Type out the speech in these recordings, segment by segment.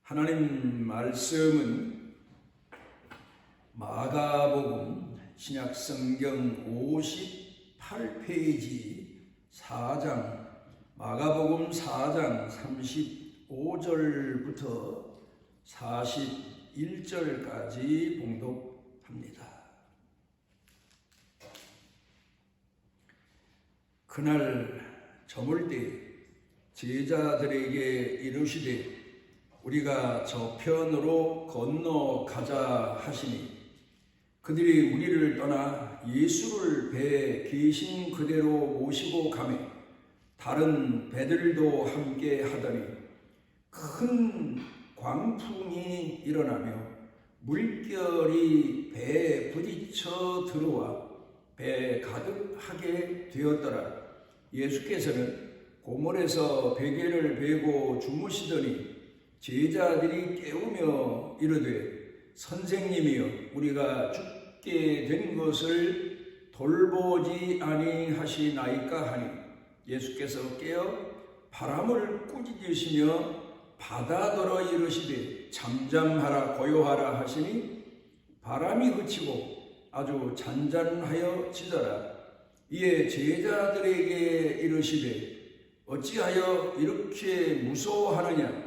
하나님 말씀은 마가복음 신약성경 58페이지 4장 마가복음 4장 35절부터 41절까지 봉독합니다. 그날 저물 때 제자들에게 이르시되 우리가 저편으로 건너가자 하시니 그들이 우리를 떠나 예수를 배에 계신 그대로 모시고 가매 다른 배들도 함께 하더니 큰 광풍이 일어나며 물결이 배에 부딪혀 들어와 배에 가득하게 되었더라. 예수께서는 고물에서 베개를 베고 주무시더니 제자들이 깨우며 이르되 선생님이여 우리가 죽게 된 것을 돌보지 아니하시나이까 하니 예수께서 깨어 바람을 꾸짖으시며 바다더러 이르시되 잠잠하라 고요하라 하시니 바람이 그치고 아주 잔잔하여 지더라. 이에 제자들에게 이르시되 어찌하여 이렇게 무서워하느냐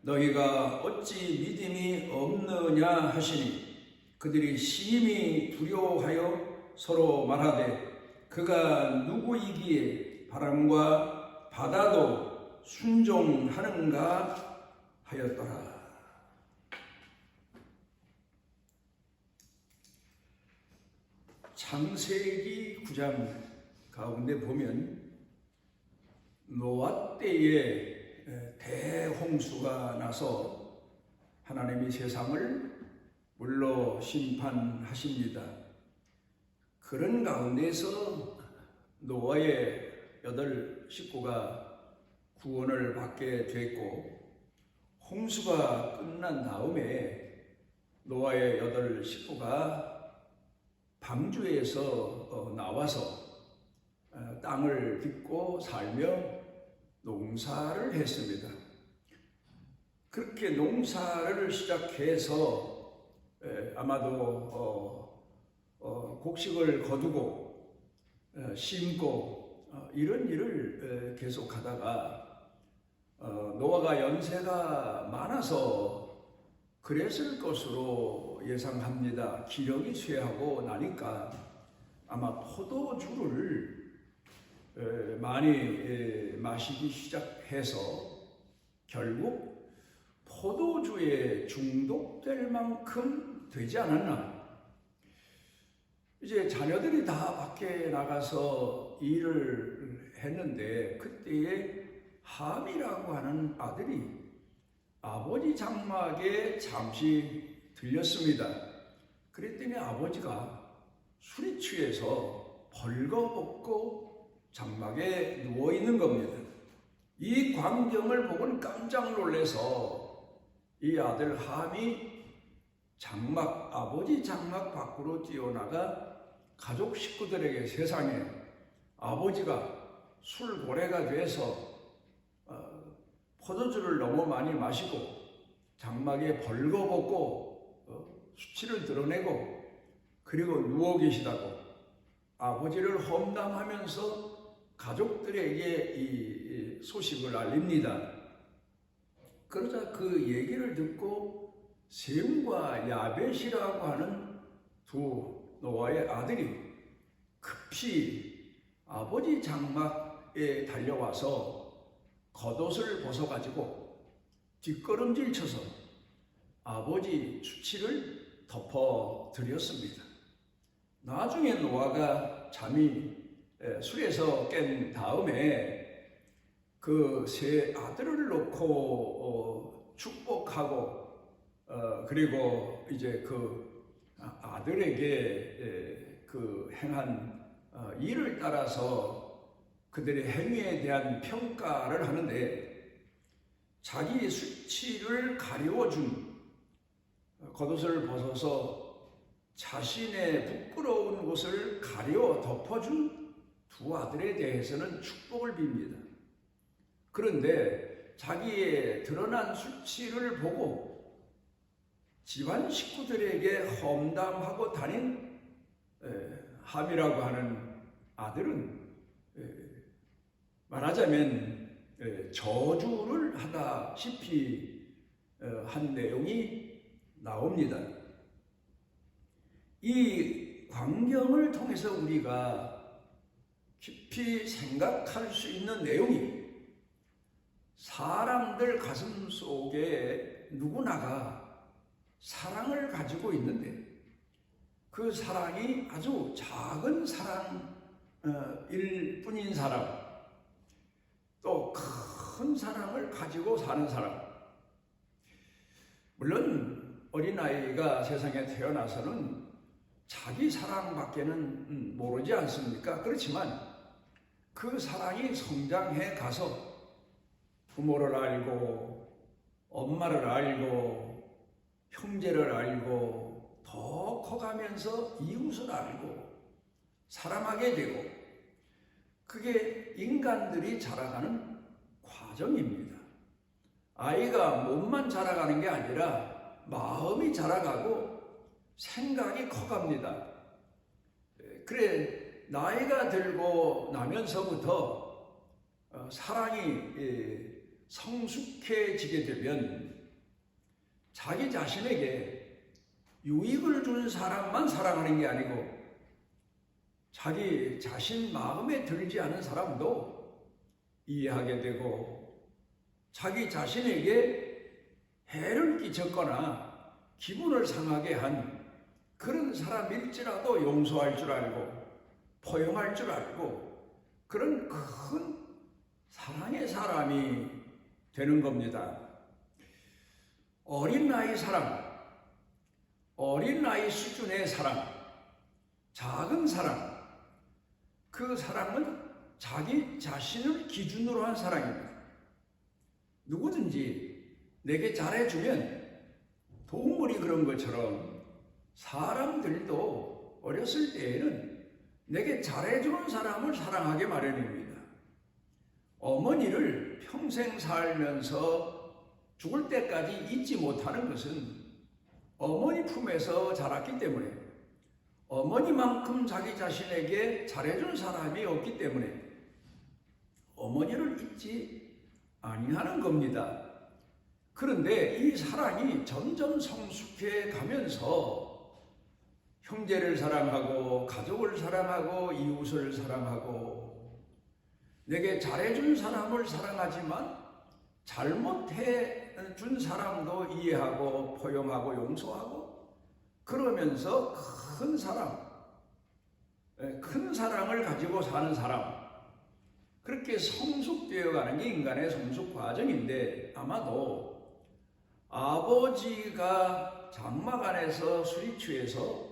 너희가 어찌 믿음이 없느냐 하시니 그들이 심히 두려워하여 서로 말하되 그가 누구이기에 바람과 바다도 순종하는가 하였더라. 창세기 9장 가운데 보면 노아 때에 대홍수가 나서 하나님이 세상을 물로 심판하십니다. 그런 가운데서 노아의 8 식구가 구원을 받게 됐고 홍수가 끝난 다음에 노아의 8 식구가 방주에서 나와서 땅을 딛고 살며 농사를 했습니다. 그렇게 농사를 시작해서 아마도 곡식을 거두고 심고 이런 일을 계속하다가 노아가 연세가 많아서 그랬을 것으로 예상합니다. 기력이 쇠하고 나니까 아마 포도주를 많이 마시기 시작해서 결국 포도주에 중독될 만큼 되지 않았나. 이제 자녀들이 다 밖에 나가서 일을 했는데 그때에 함이라고 하는 아들이 아버지 장막에 잠시 들렸습니다. 그랬더니 아버지가 술이 취해서 벌거벗고 장막에 누워있는 겁니다. 이 광경을 보고는 깜짝 놀라서 이 아들 함이 아버지 장막 밖으로 뛰어나가 가족 식구들에게 세상에 아버지가 술고래가 돼서 포도주를 너무 많이 마시고 장막에 벌거벗고 수치를 드러내고 그리고 누워 계시다고 아버지를 험담하면서 가족들에게 이 소식을 알립니다. 그러자 그 얘기를 듣고 셈과 야벳이라고 하는 두 노아의 아들이 급히 아버지 장막에 달려와서 겉옷을 벗어가지고 뒷걸음질 쳐서 아버지 수치를 덮어드렸습니다. 나중에 노아가 잠이 술에서 깬 다음에 그 세 아들을 놓고 축복하고 그리고 이제 그 아들에게 그 행한 일을 따라서 그들의 행위에 대한 평가를 하는데 자기 수치를 가려워준 겉옷을 벗어서 자신의 부끄러운 곳을 가려 덮어준 두 아들에 대해서는 축복을 빕니다. 그런데 자기의 드러난 수치를 보고 집안 식구들에게 험담하고 다닌 함이라고 하는 아들은 말하자면 저주를 하다시피 한 내용이 나옵니다. 이 광경을 통해서 우리가 깊이 생각할 수 있는 내용이 사람들 가슴 속에 누구나가 사랑을 가지고 있는데 그 사랑이 아주 작은 사랑일 뿐인 사람, 또 큰 사랑을 가지고 사는 사람. 물론 어린아이가 세상에 태어나서는 자기 사랑밖에는 모르지 않습니까? 그렇지만 그 사랑이 성장해 가서 부모를 알고 엄마를 알고 형제를 알고 더 커가면서 이웃을 알고 사랑하게 되고, 그게 인간들이 자라가는 과정입니다. 아이가 몸만 자라가는 게 아니라 마음이 자라가고 생각이 커갑니다. 그래, 나이가 들고 나면서부터 사랑이 성숙해지게 되면 자기 자신에게 유익을 주는 사람만 사랑하는 게 아니고 자기 자신 마음에 들지 않은 사람도 이해하게 되고, 자기 자신에게 해를 끼쳤거나 기분을 상하게 한 그런 사람일지라도 용서할 줄 알고 포용할 줄 알고 그런 큰 사랑의 사람이 되는 겁니다. 어린 나이 사랑, 어린 나이 수준의 사랑, 작은 사랑, 그 사랑은 자기 자신을 기준으로 한 사랑입니다. 누구든지 내게 잘해주면 동물이 그런 것처럼 사람들도 어렸을 때에는 내게 잘해주는 사람을 사랑하게 마련입니다. 어머니를 평생 살면서 죽을 때까지 잊지 못하는 것은 어머니 품에서 자랐기 때문에, 어머니만큼 자기 자신에게 잘해준 사람이 없기 때문에 어머니를 잊지 아니하는 겁니다. 그런데 이 사랑이 점점 성숙해 가면서 형제를 사랑하고 가족을 사랑하고 이웃을 사랑하고 내게 잘해준 사람을 사랑하지만 잘못해준 사람도 이해하고 포용하고 용서하고 그러면서 큰 사랑, 큰 사랑을 가지고 사는 사람, 그렇게 성숙되어 가는 게 인간의 성숙 과정인데, 아마도 아버지가 장막 안에서 술이 취해서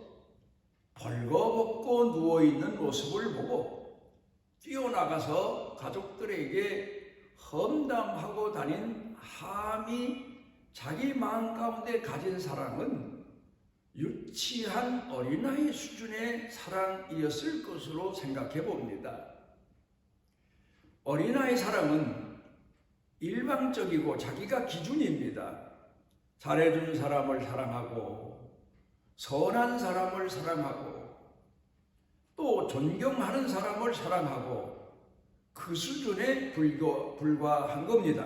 벌거벗고 누워있는 모습을 보고 뛰어나가서 가족들에게 험담하고 다닌 함이 자기 마음 가운데 가진 사랑은 유치한 어린아이 수준의 사랑이었을 것으로 생각해 봅니다. 어린아이 사랑은 일방적이고 자기가 기준입니다. 잘해준 사람을 사랑하고 선한 사람을 사랑하고 또 존경하는 사람을 사랑하고 그 수준에 불과한 겁니다.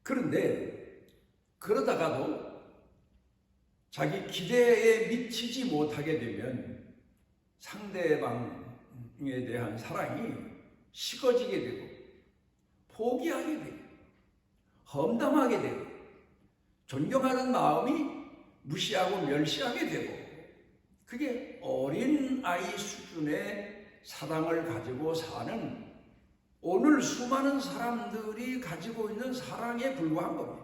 그런데 그러다가도 자기 기대에 미치지 못하게 되면 상대방에 대한 사랑이 식어지게 되고 포기하게 되고 험담하게 되고 존경하는 마음이 무시하고 멸시하게 되고, 그게 어린아이 수준의 사랑을 가지고 사는 오늘 수많은 사람들이 가지고 있는 사랑에 불과한 겁니다.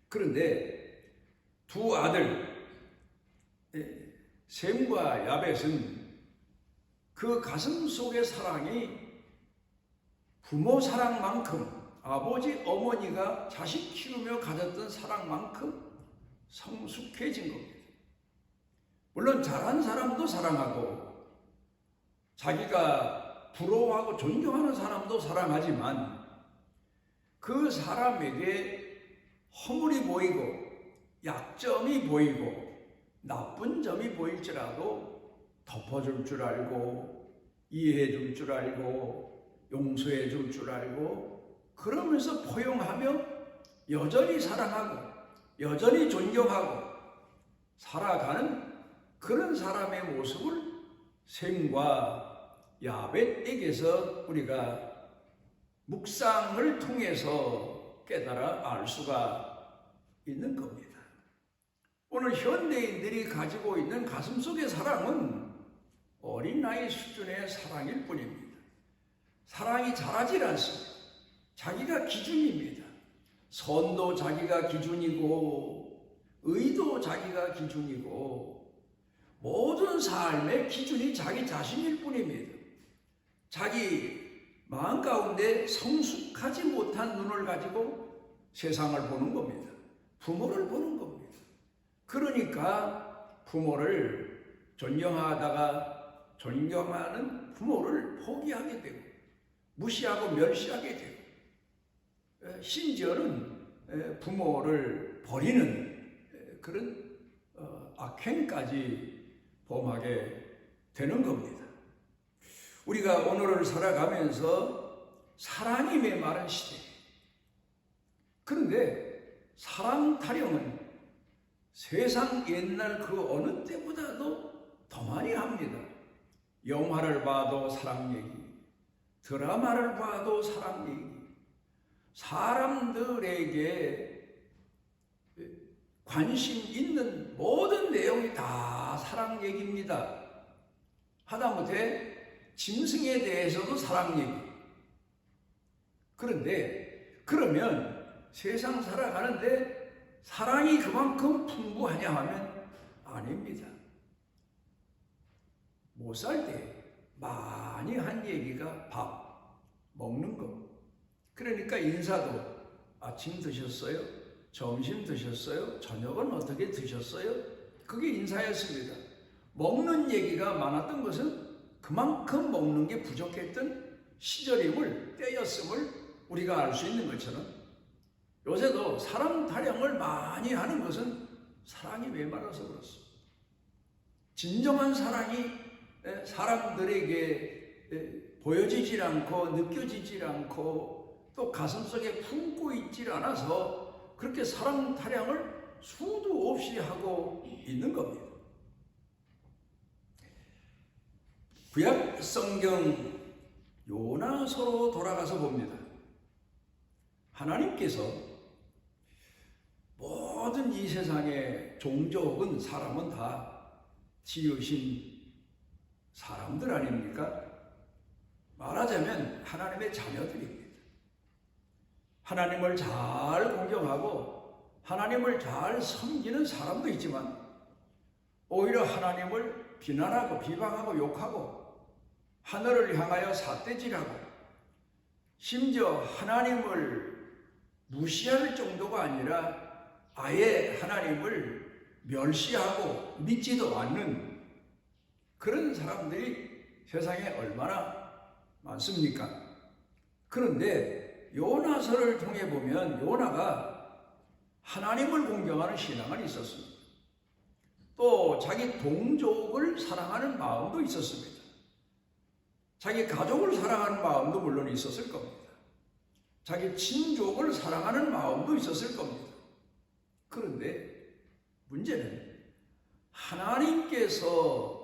그런데 두 아들 셈과 야벳은 그 가슴 속의 사랑이 부모 사랑만큼, 아버지 어머니가 자식 키우며 가졌던 사랑만큼 성숙해진 겁니다. 물론 잘한 사람도 사랑하고 자기가 부러워하고 존경하는 사람도 사랑하지만 그 사람에게 허물이 보이고 약점이 보이고 나쁜 점이 보일지라도 덮어줄 줄 알고 이해해 줄 줄 알고 용서해 줄 줄 알고 그러면서 포용하며 여전히 사랑하고 여전히 존경하고 살아가는 그런 사람의 모습을 셈과 야벳에게서 우리가 묵상을 통해서 깨달아 알 수가 있는 겁니다. 오늘 현대인들이 가지고 있는 가슴속의 사랑은 어린아이 수준의 사랑일 뿐입니다. 사랑이 자라질 않습니다. 자기가 기준입니다. 선도 자기가 기준이고 의도 자기가 기준이고 모든 삶의 기준이 자기 자신일 뿐입니다. 자기 마음 가운데 성숙하지 못한 눈을 가지고 세상을 보는 겁니다. 부모를 보는 겁니다. 그러니까 부모를 존경하다가 존경하는 부모를 포기하게 되고 무시하고 멸시하게 되고 심지어는 부모를 버리는 그런 악행까지 범하게 되는 겁니다. 우리가 오늘을 살아가면서 사랑이 메마른 시대. 그런데 사랑 타령은 세상 옛날 그 어느 때보다도 더 많이 합니다. 영화를 봐도 사랑 얘기, 드라마를 봐도 사랑 얘기, 사람들에게 관심 있는 모든 내용이 다 사랑 얘기입니다. 하다못해 짐승에 대해서도 사랑 얘기. 그런데 그러면 세상 살아가는데 사랑이 그만큼 풍부하냐 하면 아닙니다. 못 살 때 많이 한 얘기가 밥, 먹는 거. 그러니까 인사도 아침 드셨어요? 점심 드셨어요? 저녁은 어떻게 드셨어요? 그게 인사였습니다. 먹는 얘기가 많았던 것은 그만큼 먹는 게 부족했던 시절임을 때였음을 우리가 알 수 있는 것처럼 요새도 사랑 타령을 많이 하는 것은 사랑이 메말라서 그렇습니다. 진정한 사랑이 사람들에게 보여지질 않고 느껴지질 않고 또 가슴속에 품고 있질 않아서 그렇게 사랑 타령을 수도 없이 하고 있는 겁니다. 구약 성경 요나서로 돌아가서 봅니다. 하나님께서 모든 이 세상의 종족은 사람은 다 지으신 사람들 아닙니까? 말하자면 하나님의 자녀들입니다. 하나님을 잘 공경하고 하나님을 잘 섬기는 사람도 있지만 오히려 하나님을 비난하고 비방하고 욕하고 하늘을 향하여 삿대질하고 심지어 하나님을 무시할 정도가 아니라 아예 하나님을 멸시하고 믿지도 않는 그런 사람들이 세상에 얼마나 많습니까? 그런데 요나서를 통해 보면 요나가 하나님을 공경하는 신앙은 있었습니다. 또 자기 동족을 사랑하는 마음도 있었습니다. 자기 가족을 사랑하는 마음도 물론 있었을 겁니다. 자기 친족을 사랑하는 마음도 있었을 겁니다. 그런데 문제는 하나님께서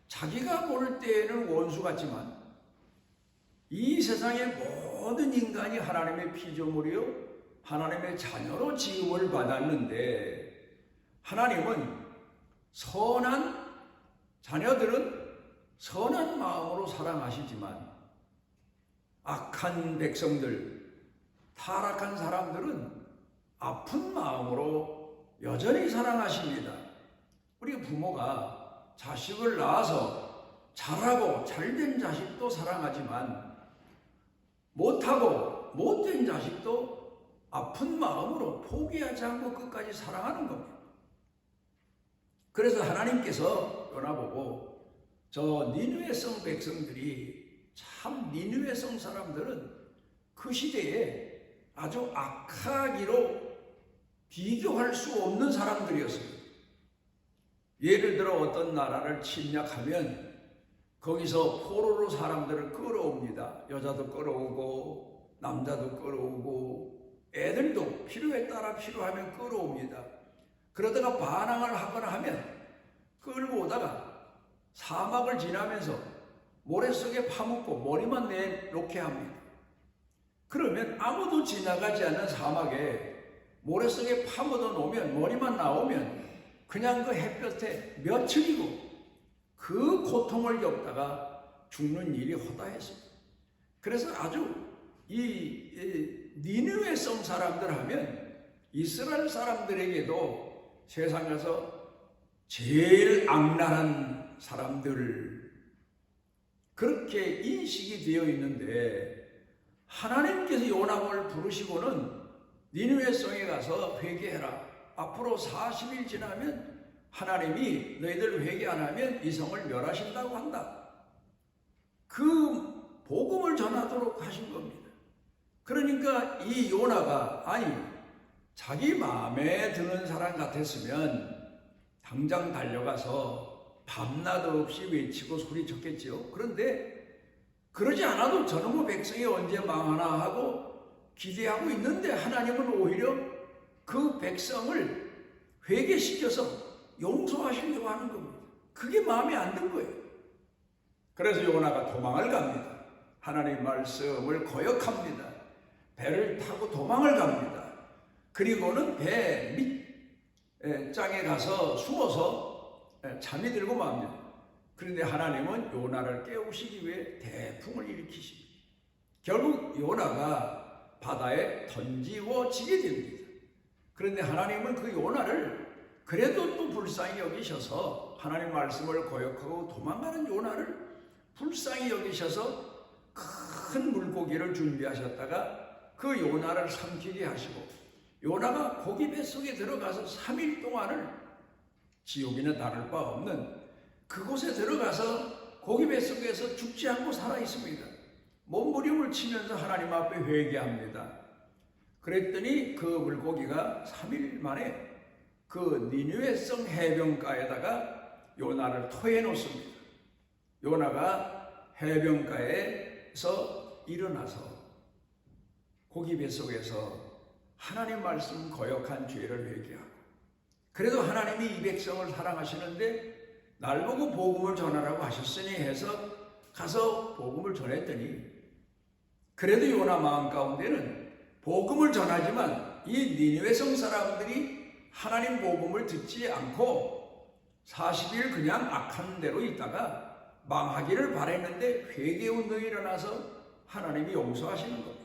자기가 볼 때에는 원수 같지만 이 세상의 모든 인간이 하나님의 피조물이요 하나님의 자녀로 지음을 받았는데 하나님은 선한 자녀들은 선한 마음으로 사랑하시지만 악한 백성들, 타락한 사람들은 아픈 마음으로 여전히 사랑하십니다. 우리 부모가 자식을 낳아서 잘하고 잘된 자식도 사랑하지만 못하고 못된 자식도 아픈 마음으로 포기하지 않고 끝까지 사랑하는 겁니다. 그래서 하나님께서 요나보고 저 니느웨 성 백성들이 참 니느웨 성 사람들은 그 시대에 아주 악하기로 비교할 수 없는 사람들이었습니다. 예를 들어 어떤 나라를 침략하면 거기서 포로로 사람들을 끌어옵니다. 여자도 끌어오고 남자도 끌어오고 애들도 필요에 따라 필요하면 끌어옵니다. 그러다가 반항을 하거나 하면 끌고 오다가 사막을 지나면서 모래 속에 파묻고 머리만 내놓게 합니다. 그러면 아무도 지나가지 않는 사막에 모래 속에 파묻어 놓으면 머리만 나오면 그냥 그 햇볕에 며칠이고 그 고통을 겪다가 죽는 일이 허다했습니다. 그래서 아주 이 니느웨 성 사람들 하면 이스라엘 사람들에게도 세상에서 제일 악랄한 사람들 그렇게 인식이 되어 있는데 하나님께서 요나를 부르시고는 니느웨 성에 가서 회개해라. 앞으로 40일 지나면 하나님이 너희들 회개 안 하면 이 성을 멸하신다고 한다. 그 복음을 전하도록 하신 겁니다. 그러니까 이 요나가 자기 마음에 드는 사람 같았으면 당장 달려가서 밤낮 없이 외치고 소리쳤겠지요. 그런데 그러지 않아도 저놈의 백성이 언제 망하나 하고 기대하고 있는데 하나님은 오히려 그 백성을 회개시켜서 용서하시려고 하는 겁니다. 그게 마음에 안 든 거예요. 그래서 요나가 도망을 갑니다. 하나님 말씀을 거역합니다. 배를 타고 도망을 갑니다. 그리고는 배 밑장에 가서 숨어서 잠이 들고 맙니다. 그런데 하나님은 요나를 깨우시기 위해 대풍을 일으키십니다. 결국 요나가 바다에 던지워지게 됩니다. 그런데 하나님은 그 요나를 그래도 또 불쌍히 여기셔서 하나님 말씀을 거역하고 도망가는 요나를 불쌍히 여기셔서 큰 물고기를 준비하셨다가 그 요나를 삼키게 하시고 요나가 고기 뱃속에 들어가서 3일 동안을 지옥이나 다를 바 없는 그곳에 들어가서 고기 뱃속에서 죽지 않고 살아 있습니다. 몸부림을 치면서 하나님 앞에 회개합니다. 그랬더니 그 물고기가 3일 만에 그 니느웨 성 해변가에다가 요나를 토해 놓습니다. 요나가 해변가에서 일어나서 고기 뱃속에서 하나님 말씀 거역한 죄를 회개하고 그래도 하나님이 이 백성을 사랑하시는데 날 보고 복음을 전하라고 하셨으니 해서 가서 복음을 전했더니 그래도 요나 마음 가운데는 복음을 전하지만 이 니느웨 성 사람들이 하나님 복음을 듣지 않고 40일 그냥 악한 대로 있다가 망하기를 바랬는데 회개운동이 일어나서 하나님이 용서하시는 겁니다.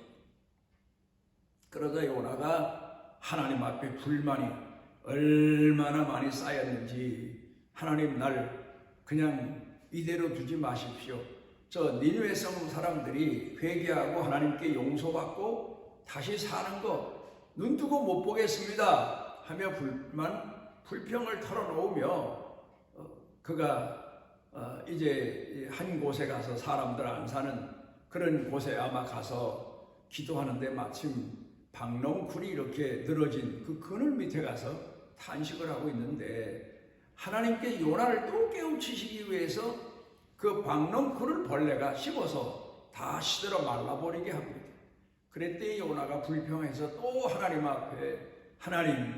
그러자 요나가 하나님 앞에 불만이 얼마나 많이 쌓였는지 하나님 날 그냥 이대로 두지 마십시오. 저 니느웨 성 사람들이 회개하고 하나님께 용서받고 다시 사는 거 눈뜨고 못 보겠습니다 하며 불평을 털어놓으며 그가 이제 한 곳에 가서 사람들 안 사는 그런 곳에 아마 가서 기도하는데 마침 박농쿨이 이렇게 늘어진 그 그늘 밑에 가서 탄식을 하고 있는데 하나님께 요나를 또 깨우치시기 위해서 그 박농쿨을 벌레가 씹어서 다 시들어 말라버리게 합니다. 그랬더니 요나가 불평해서 또 하나님 앞에 하나님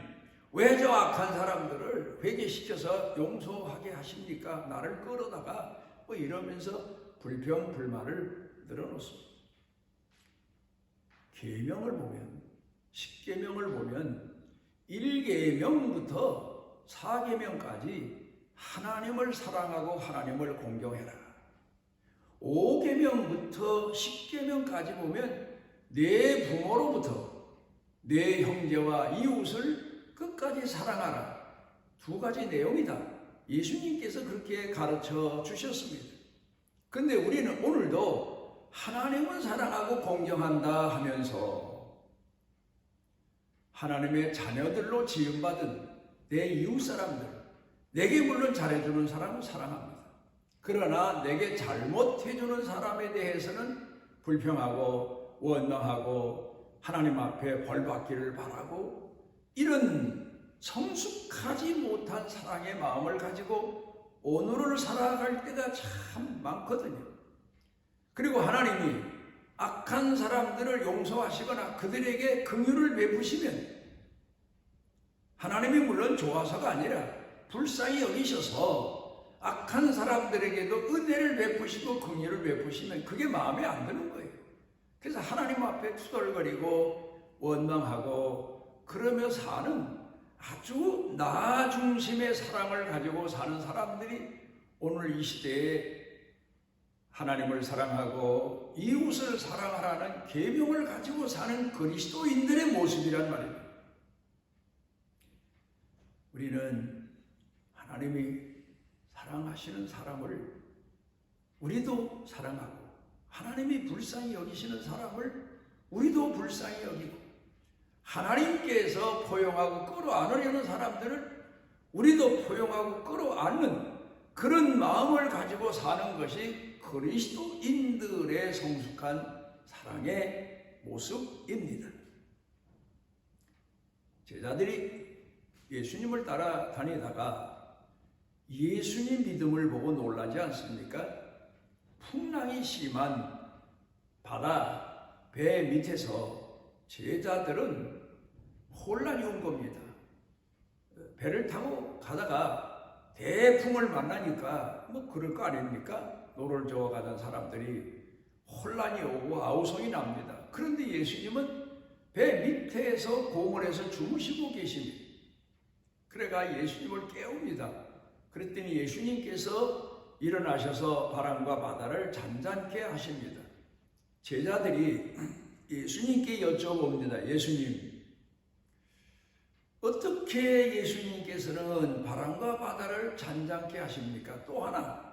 왜 저 악한 사람들을 회개시켜서 용서하게 하십니까? 나를 끌어다가 이러면서 불평 불만을 늘어놓습니다. 계명을 보면 10계명을 보면 1계명부터 4계명까지 하나님을 사랑하고 하나님을 공경해라. 5계명부터 10계명까지 보면 내 부모로부터 내 형제와 이웃을 끝까지 사랑하라. 두 가지 내용이다. 예수님께서 그렇게 가르쳐 주셨습니다. 근데 우리는 오늘도 하나님을 사랑하고 공경한다 하면서 하나님의 자녀들로 지음받은 내 이웃 사람들, 내게 물론 잘해주는 사람을 사랑합니다. 그러나 내게 잘못해주는 사람에 대해서는 불평하고 원망하고 하나님 앞에 벌받기를 바라고, 이런 성숙하지 못한 사랑의 마음을 가지고 오늘을 살아갈 때가 참 많거든요. 그리고 하나님이 악한 사람들을 용서하시거나 그들에게 긍휼을 베푸시면 하나님이 물론 좋아서가 아니라 불쌍히 여기셔서 악한 사람들에게도 은혜를 베푸시고 긍휼을 베푸시면 그게 마음에 안 드는 거예요. 그래서 하나님 앞에 투덜거리고 원망하고 그러며 사는 아주 나 중심의 사랑을 가지고 사는 사람들이 오늘 이 시대에 하나님을 사랑하고 이웃을 사랑하라는 계명을 가지고 사는 그리스도인들의 모습이란 말입니다. 우리는 하나님이 사랑하시는 사람을 우리도 사랑하고, 하나님이 불쌍히 여기시는 사람을 우리도 불쌍히 여기고, 하나님께서 포용하고 끌어안으려는 사람들을 우리도 포용하고 끌어안는 그런 마음을 가지고 사는 것이 그리스도인들의 성숙한 사랑의 모습입니다. 제자들이 예수님을 따라다니다가 예수님 믿음을 보고 놀라지 않습니까? 풍랑이 심한 바다 배 밑에서 제자들은 혼란이 온 겁니다. 배를 타고 가다가 대풍을 만나니까 뭐 그럴 거 아닙니까? 노를 저어 가던 사람들이 혼란이 오고 아우성이 납니다. 그런데 예수님은 배 밑에서 고물에서 주무시고 계십니다. 그래가 예수님을 깨웁니다. 그랬더니 예수님께서 일어나셔서 바람과 바다를 잔잔케 하십니다. 제자들이 예수님께 여쭤봅니다. 예수님, 어떻게 예수님께서는 바람과 바다를 잔잔케 하십니까? 또 하나,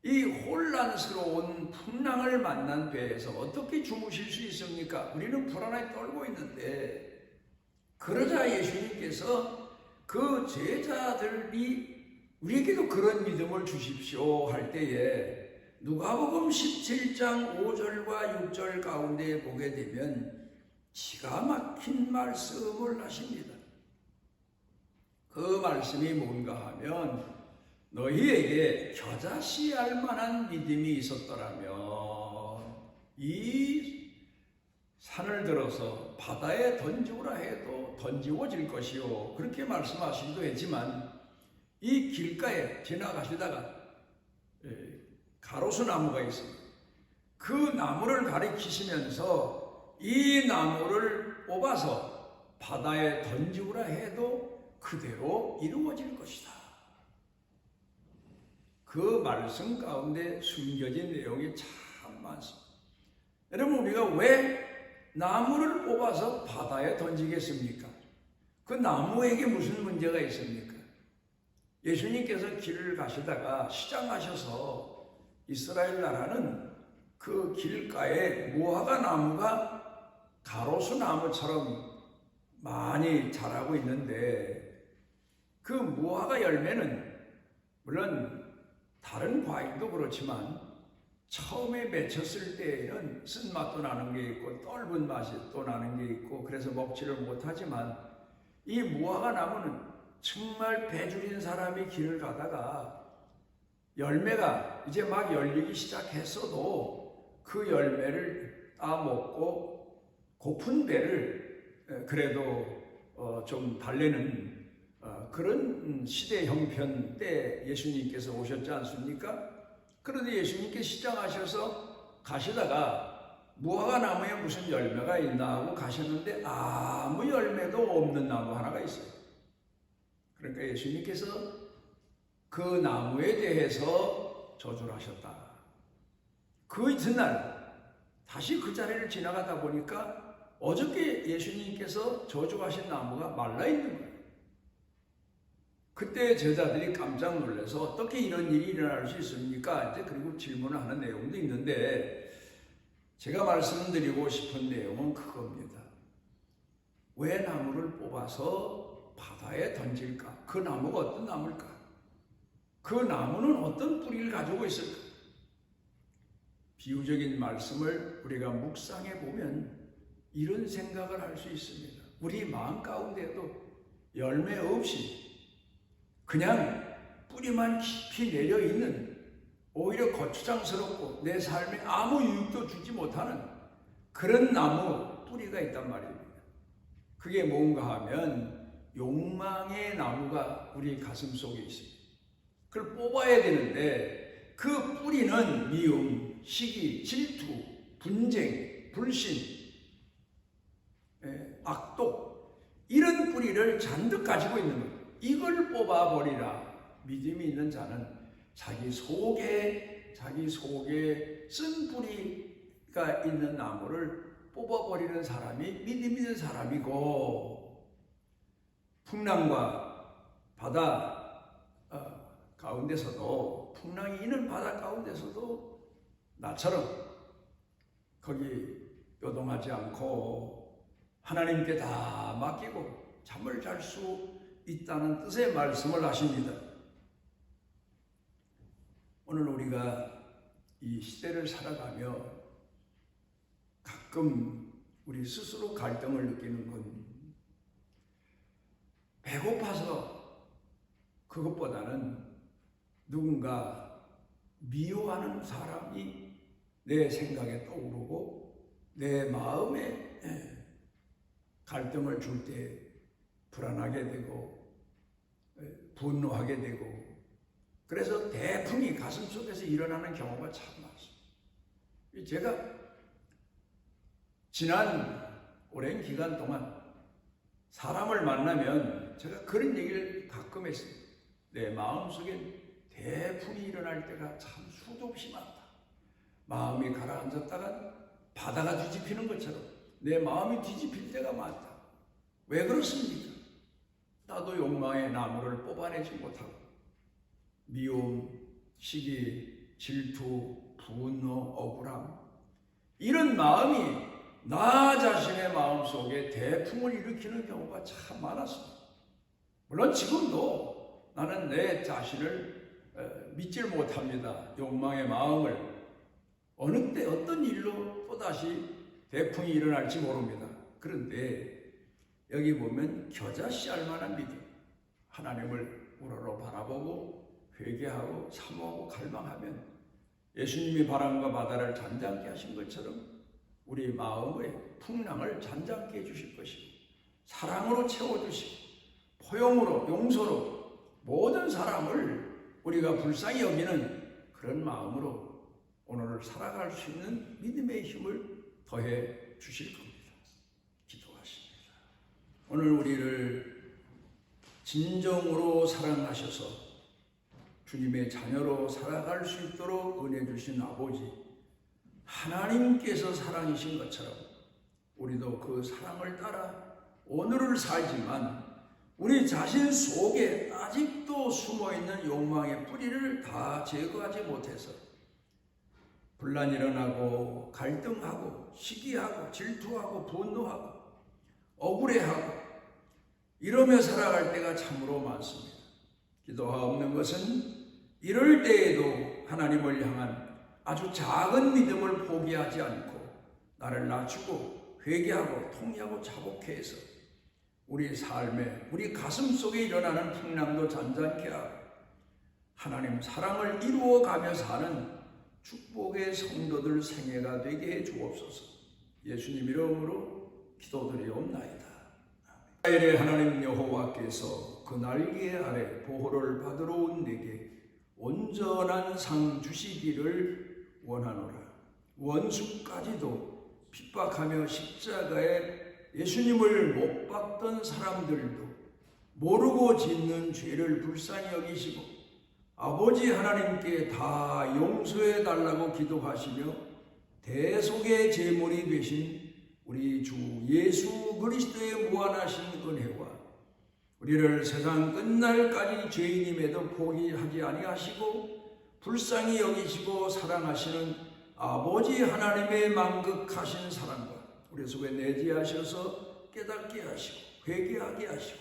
이 혼란스러운 풍랑을 만난 배에서 어떻게 주무실 수 있습니까? 우리는 불안하게 떨고 있는데. 그러자 예수님께서 그 제자들이 우리에게도 그런 믿음을 주십시오 할 때에 누가복음 17장 5절과 6절 가운데 보게 되면 기가 막힌 말씀을 하십니다. 그 말씀이 뭔가 하면, 너희에게 겨자씨알 만한 믿음이 있었더라면 이 산을 들어서 바다에 던지오라 해도 던지워질 것이요, 그렇게 말씀하시기도 했지만, 이 길가에 지나가시다가 가로수 나무가 있습니다. 그 나무를 가리키시면서 이 나무를 뽑아서 바다에 던지오라 해도 그대로 이루어질 것이다. 그 말씀 가운데 숨겨진 내용이 참 많습니다. 여러분, 우리가 왜 나무를 뽑아서 바다에 던지겠습니까? 그 나무에게 무슨 문제가 있습니까? 예수님께서 길을 가시다가 시장하셔서 이스라엘 나라는 그 길가에 무화과 나무가 가로수 나무처럼 많이 자라고 있는데, 그 무화과 열매는 물론 다른 과일도 그렇지만 처음에 맺혔을 때에는 쓴맛도 나는 게 있고 떫은 맛이 또 나는 게 있고 그래서 먹지를 못하지만, 이 무화과 나무는 정말 배 줄인 사람이 길을 가다가 열매가 이제 막 열리기 시작했어도 그 열매를 따먹고 고픈 배를 그래도 좀 달래는 그런 시대 형편 때 예수님께서 오셨지 않습니까? 그런데 예수님께 시장하셔서 가시다가 무화과 나무에 무슨 열매가 있나 하고 가셨는데 아무 열매도 없는 나무 하나가 있어요. 그러니까 예수님께서 그 나무에 대해서 저주를 하셨다. 그 이튿날 다시 그 자리를 지나가다 보니까 어저께 예수님께서 저주하신 나무가 말라있는 거예요. 그때 제자들이 깜짝 놀라서 어떻게 이런 일이 일어날 수 있습니까? 이제 그리고 질문을 하는 내용도 있는데, 제가 말씀드리고 싶은 내용은 그겁니다. 왜 나무를 뽑아서 바다에 던질까? 그 나무가 어떤 나무일까? 그 나무는 어떤 뿌리를 가지고 있을까? 비유적인 말씀을 우리가 묵상해 보면 이런 생각을 할 수 있습니다. 우리 마음 가운데도 열매 없이 그냥 뿌리만 깊이 내려 있는, 오히려 거추장스럽고 내 삶에 아무 유익도 주지 못하는 그런 나무 뿌리가 있단 말입니다. 그게 뭔가 하면 욕망의 나무가 우리 가슴 속에 있습니다. 그걸 뽑아야 되는데 그 뿌리는 미움, 시기, 질투, 분쟁, 불신, 악독, 이런 뿌리를 잔뜩 가지고 있는 거예요. 이걸 뽑아버리라. 믿음이 있는 자는 자기 속에 쓴 뿌리가 있는 나무를 뽑아버리는 사람이 믿음 있는 사람이고, 풍랑과 바다 가운데서도, 풍랑이 있는 바다 가운데서도 나처럼 거기 요동하지 않고 하나님께 다 맡기고 잠을 잘 수 있다는 뜻의 말씀을 하십니다. 오늘 우리가 이 시대를 살아가며 가끔 우리 스스로 갈등을 느끼는 건 배고파서 그것보다는 누군가 미워하는 사람이 내 생각에 떠오르고 내 마음에 갈등을 줄 때 불안하게 되고 분노하게 되고, 그래서 대풍이 가슴속에서 일어나는 경우가 참 많습니다. 제가 지난 오랜 기간 동안 사람을 만나면 제가 그런 얘기를 가끔 했습니다. 내 마음속엔 대풍이 일어날 때가 참 수도 없이 많다. 마음이 가라앉았다가 바다가 뒤집히는 것처럼 내 마음이 뒤집힐 때가 많다. 왜 그렇습니까? 나도 욕망의 나무를 뽑아내지 못하고 미움, 시기, 질투, 분노, 억울함, 이런 마음이 나 자신의 마음속에 대풍을 일으키는 경우가 참 많았습니다. 물론 지금도 나는 내 자신을 믿질 못합니다. 욕망의 마음을 어느 때 어떤 일로 또다시 대풍이 일어날지 모릅니다. 그런데 여기 보면 겨자씨알 만한 믿음, 하나님을 우러러 바라보고 회개하고 사모하고 갈망하면 예수님이 바람과 바다를 잔잔케 하신 것처럼 우리 마음의 풍랑을 잔잔케 해주실 것이고, 사랑으로 채워주시고, 포용으로, 용서로 모든 사람을 우리가 불쌍히 여기는 그런 마음으로 오늘을 살아갈 수 있는 믿음의 힘을 더해 주실 겁니다. 기도하십니다. 오늘 우리를 진정으로 사랑하셔서 주님의 자녀로 살아갈 수 있도록 은혜 주신 아버지, 하나님께서 사랑이신 것처럼 우리도 그 사랑을 따라 오늘을 살지만 우리 자신 속에 아직도 숨어있는 욕망의 뿌리를 다 제거하지 못해서 분란이 일어나고 갈등하고 시기하고 질투하고 분노하고 억울해하고 이러며 살아갈 때가 참으로 많습니다. 기도하옵는 것은 이럴 때에도 하나님을 향한 아주 작은 믿음을 포기하지 않고 나를 낮추고 회개하고 통회하고 자복해 해서 우리 삶에, 우리 가슴 속에 일어나는 풍랑도 잔잔케 하고 하나님 사랑을 이루어가며 사는 축복의 성도들 생애가 되게 해 주옵소서. 예수님 이름으로 기도드리옵나이다. 이스라엘의 하나님 여호와께서 그 날개 아래 보호를 받으러 온 내게 온전한 상 주시기를 원하노라. 원수까지도 핍박하며 십자가에 예수님을 못 박던 사람들도 모르고 짓는 죄를 불쌍히 여기시고 아버지 하나님께 다 용서해 달라고 기도하시며 대속의 제물이 되신 우리 주 예수 그리스도의 무한하신 은혜와 우리를 세상 끝날까지 죄인임에도 포기하지 아니하시고 불쌍히 여기시고 사랑하시는 아버지 하나님의 만극하신 사랑과 우리 속에 내재하셔서 깨닫게 하시고 회개하게 하시고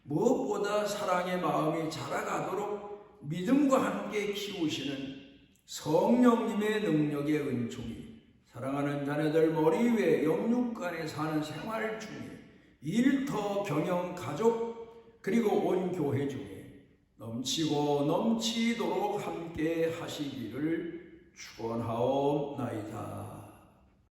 무엇보다 사랑의 마음이 자라가도록 믿음과 함께 키우시는 성령님의 능력의 은총이 사랑하는 자녀들 머리 위에 영육간에 사는 생활 중에 일터, 경영, 가족 그리고 온 교회 중에 넘치고 넘치도록 함께 하시기를 축원하옵나이다.